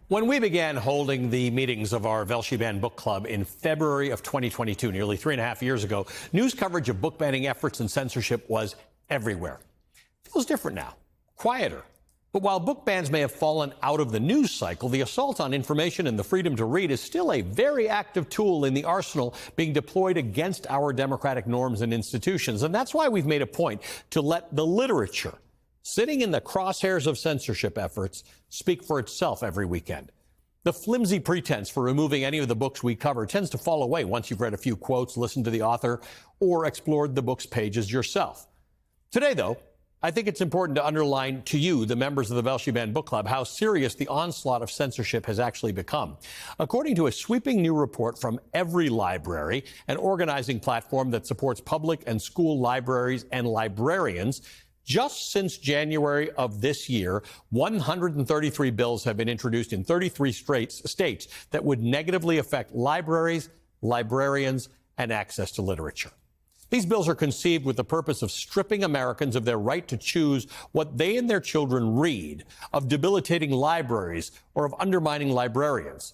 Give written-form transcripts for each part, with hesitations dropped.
When we began holding the meetings of our Velshi Band Book Club in February of 2022, nearly 3.5 years ago, news coverage of book banning efforts and censorship was everywhere. It feels different now, quieter. But while book bans may have fallen out of the news cycle, the assault on information and the freedom to read is still a very active tool in the arsenal being deployed against our democratic norms and institutions. And that's why we've made a point to let the literature, sitting in the crosshairs of censorship efforts, speak for itself every weekend. The flimsy pretense for removing any of the books we cover tends to fall away once you've read a few quotes, listened to the author, or explored the book's pages yourself. Today, though, I think it's important to underline to you, the members of the Velshi Band Book Club, how serious the onslaught of censorship has actually become. According to a sweeping new report from Every Library, an organizing platform that supports public and school libraries and librarians, just since January of this year, 133 bills have been introduced in 33 states that would negatively affect libraries, librarians, and access to literature. These bills are conceived with the purpose of stripping Americans of their right to choose what they and their children read, of debilitating libraries, or of undermining librarians.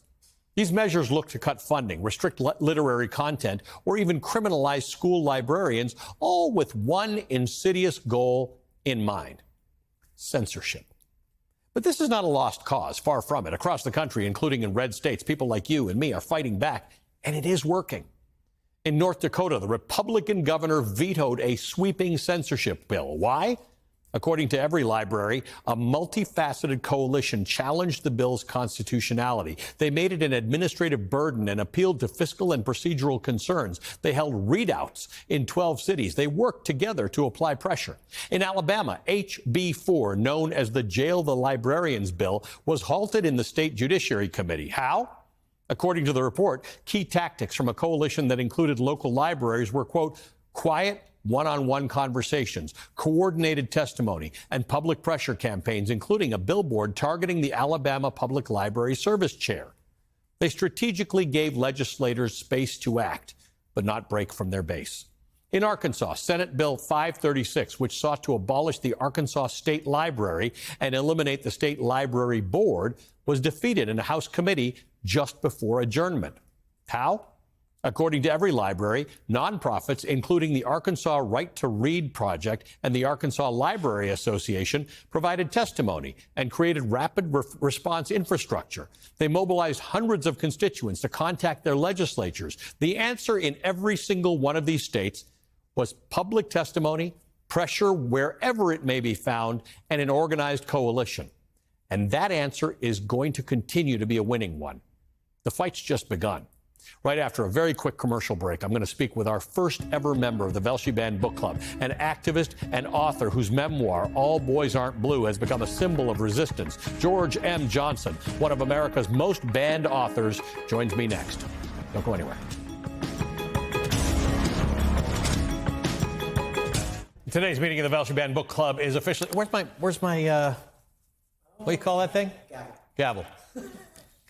These measures look to cut funding, restrict literary content, or even criminalize school librarians, all with one insidious goal in mind: censorship. But this is not a lost cause, far from it. Across the country, including in red states, people like you and me are fighting back, and it is working. In North Dakota, the Republican governor vetoed a sweeping censorship bill. Why? According to Every Library, a multifaceted coalition challenged the bill's constitutionality. They made it an administrative burden and appealed to fiscal and procedural concerns. They held readouts in 12 cities. They worked together to apply pressure. In Alabama, HB 4, known as the Jail the Librarians bill, was halted in the state judiciary committee. How? According to the report, key tactics from a coalition that included local libraries were, quote, quiet one-on-one conversations, coordinated testimony, and public pressure campaigns, including a billboard targeting the Alabama Public Library Service chair. They strategically gave legislators space to act, but not break from their base. In Arkansas, Senate Bill 536, which sought to abolish the Arkansas State Library and eliminate the State Library Board, was defeated in a House committee just before adjournment. How? According to Every Library, nonprofits, including the Arkansas Right to Read Project and the Arkansas Library Association, provided testimony and created rapid response infrastructure. They mobilized hundreds of constituents to contact their legislatures. The answer in every single one of these states was public testimony, pressure wherever it may be found, and an organized coalition. And that answer is going to continue to be a winning one. The fight's just begun. Right after a very quick commercial break, I'm going to speak with our first ever member of the Velshi Band Book Club, an activist and author whose memoir, All Boys Aren't Blue, has become a symbol of resistance. George M. Johnson, one of America's most banned authors, joins me next. Don't go anywhere. Today's meeting of the Velshi Band Book Club is officially... Where's my what do you call that thing? Gavel.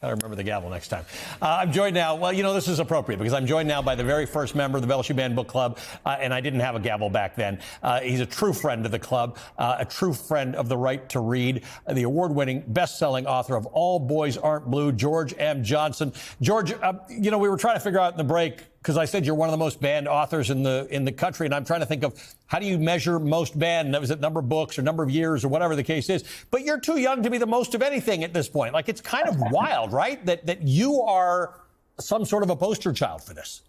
Gotta remember the gavel next time. I'm joined now, well, you know, this is appropriate because I'm joined now by the very first member of the Velshi Band Book Club, and I didn't have a gavel back then. He's a true friend of the club, a true friend of the right to read, the award-winning, best-selling author of All Boys Aren't Blue, George M. Johnson. George, you know, we were trying to figure out in the break, because I said you're one of the most banned authors in the country, and I'm trying to think of how do you measure most banned? Was it number of books or number of years or whatever the case is? But you're too young to be the most of anything at this point. Like, it's kind of wild, right? That you are some sort of a poster child for this.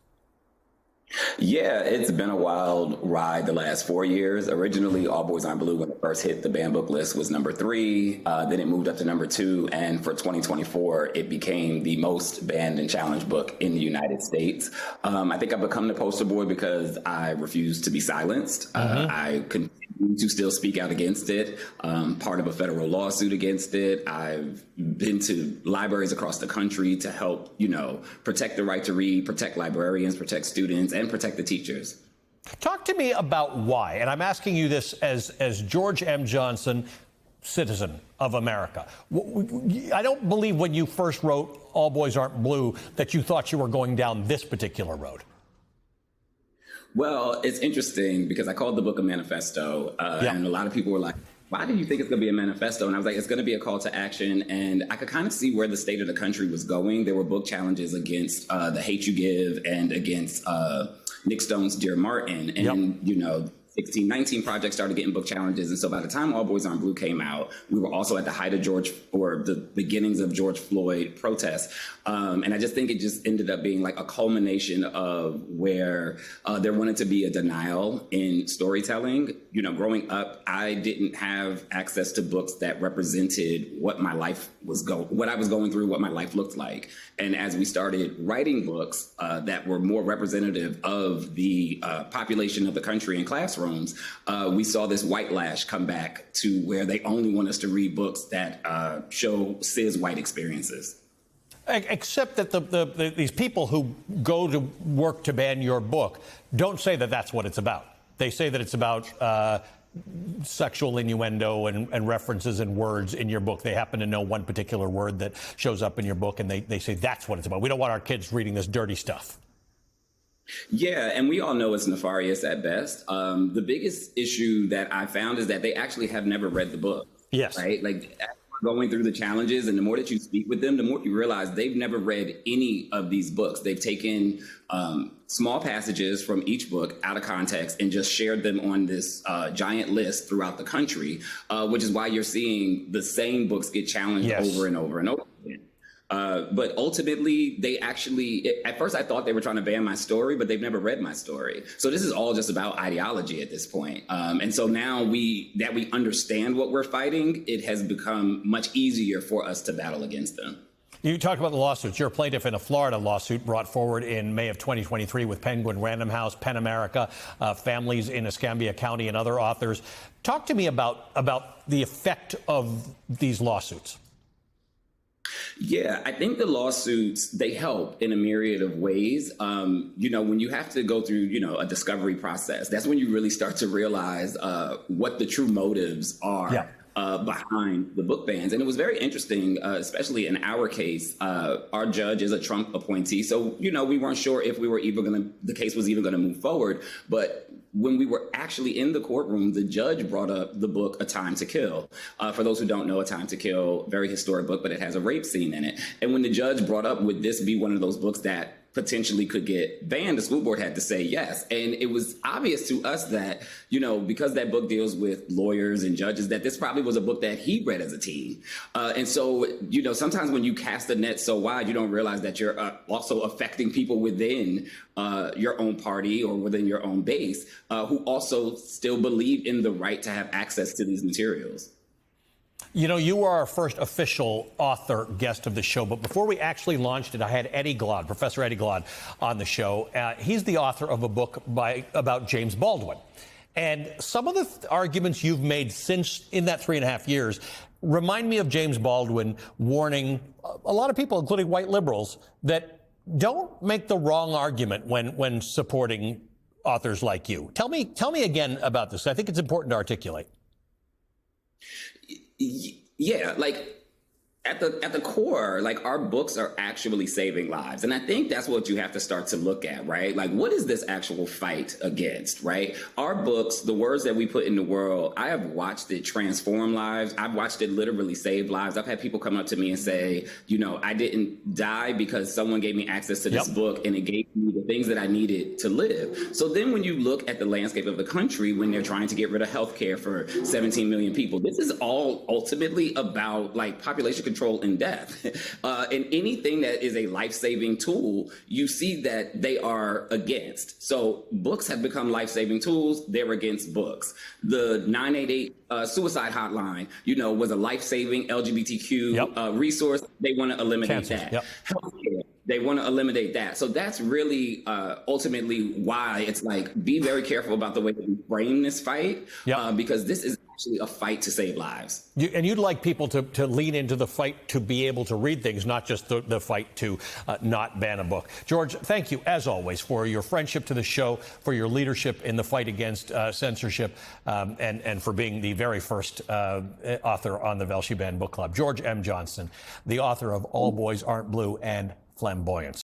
Yeah, it's been a wild ride the last 4 years. Originally, All Boys Aren't Blue, when it first hit the banned book list, was number 3. Then it moved up to number 2. And for 2024, it became the most banned and challenged book in the United States. I think I've become the poster boy because I refuse to be silenced. I continue to still speak out against it. Part of a federal lawsuit against it. I've been to libraries across the country to help, you know, protect the right to read, protect librarians, protect students, and protect the teachers. Talk to me about why, and I'm asking you this as George M. Johnson, citizen of America. I don't believe when you first wrote All Boys Aren't Blue that you thought you were going down this particular road. Well, it's interesting because I called the book a manifesto, and a lot of people were like, why do you think it's going to be a manifesto? And I was like, it's going to be a call to action. And I could kind of see where the state of the country was going. There were book challenges against The Hate U Give and against Nick Stone's Dear Martin. And, you know, 1619 Project started getting book challenges. And so by the time All Boys Aren't Blue came out, we were also at the height of the beginnings of George Floyd protests. And I just think it just ended up being like a culmination of where there wanted to be a denial in storytelling. You know, growing up, I didn't have access to books that represented what my life was what I was going through, what my life looked like. And as we started writing books that were more representative of the population of the country in classrooms, we saw this white lash come back to where they only want us to read books that show cis white experiences. Except that these people who go to work to ban your book don't say that that's what it's about. They say that it's about sexual innuendo and references and words in your book. They happen to know one particular word that shows up in your book, and they say that's what it's about. We don't want our kids reading this dirty stuff. Yeah, and we all know it's nefarious at best. The biggest issue that I found is that they actually have never read the book. Yes. Right? Like, going through the challenges, and the more that you speak with them, the more you realize they've never read any of these books. They've taken small passages from each book out of context and just shared them on this giant list throughout the country, which is why you're seeing the same books get challenged over and over and over again. But ultimately, they actually, at first I thought they were trying to ban my story, but they've never read my story. So this is all just about ideology at this point. And so now that we understand what we're fighting, it has become much easier for us to battle against them. You talked about the lawsuits. You're a plaintiff in a Florida lawsuit brought forward in May of 2023 with Penguin Random House, PEN America, families in Escambia County, and other authors. Talk to me about the effect of these lawsuits. Yeah, I think the lawsuits, they help in a myriad of ways. You know, when you have to go through, you know, a discovery process, that's when you really start to realize what the true motives are behind the book bans. And it was very interesting, especially in our case. Our judge is a Trump appointee. So, you know, we weren't sure if the case was even going to move forward. But when we were actually in the courtroom, the judge brought up the book A Time to Kill. For those who don't know, A Time to Kill, very historic book, but it has a rape scene in it. And when the judge brought up, would this be one of those books that potentially could get banned, the school board had to say yes. And it was obvious to us that, you know, because that book deals with lawyers and judges, that this probably was a book that he read as a teen. And so, you know, sometimes when you cast the net so wide, you don't realize that you're also affecting people within your own party or within your own base who also still believe in the right to have access to these materials. You know, you are our first official author guest of the show, but before we actually launched it, I had Eddie Glaude, Professor Eddie Glaude, on the show. He's the author of a book about James Baldwin. And some of the arguments you've made since in that 3.5 years remind me of James Baldwin warning a lot of people, including white liberals, that don't make the wrong argument when supporting authors like you. Tell me again about this. I think it's important to articulate. Yeah, like at the core, like our books are actually saving lives. And I think that's what you have to start to look at, right? Like, what is this actual fight against, right? Our books, the words that we put in the world, I have watched it transform lives. I've watched it literally save lives. I've had people come up to me and say, you know, I didn't die because someone gave me access to this book and it gave me the things that I needed to live. So then when you look at the landscape of the country, when they're trying to get rid of health care for 17 million people, this is all ultimately about like population control and death. And anything that is a life-saving tool, you see that they are against. So books have become life-saving tools. They're against books. The 988 suicide hotline, you know, was a life-saving LGBTQ resource. They want to eliminate that. Healthcare, they want to eliminate that. So that's really ultimately why it's like, be very careful about the way that you frame this fight, because this is actually a fight to save lives. And you'd like people to lean into the fight to be able to read things, not just the fight to not ban a book. George, thank you, as always, for your friendship to the show, for your leadership in the fight against censorship, and for being the very first author on the Velshi Band Book Club. George M. Johnston, the author of All Boys Aren't Blue and Flamboyance.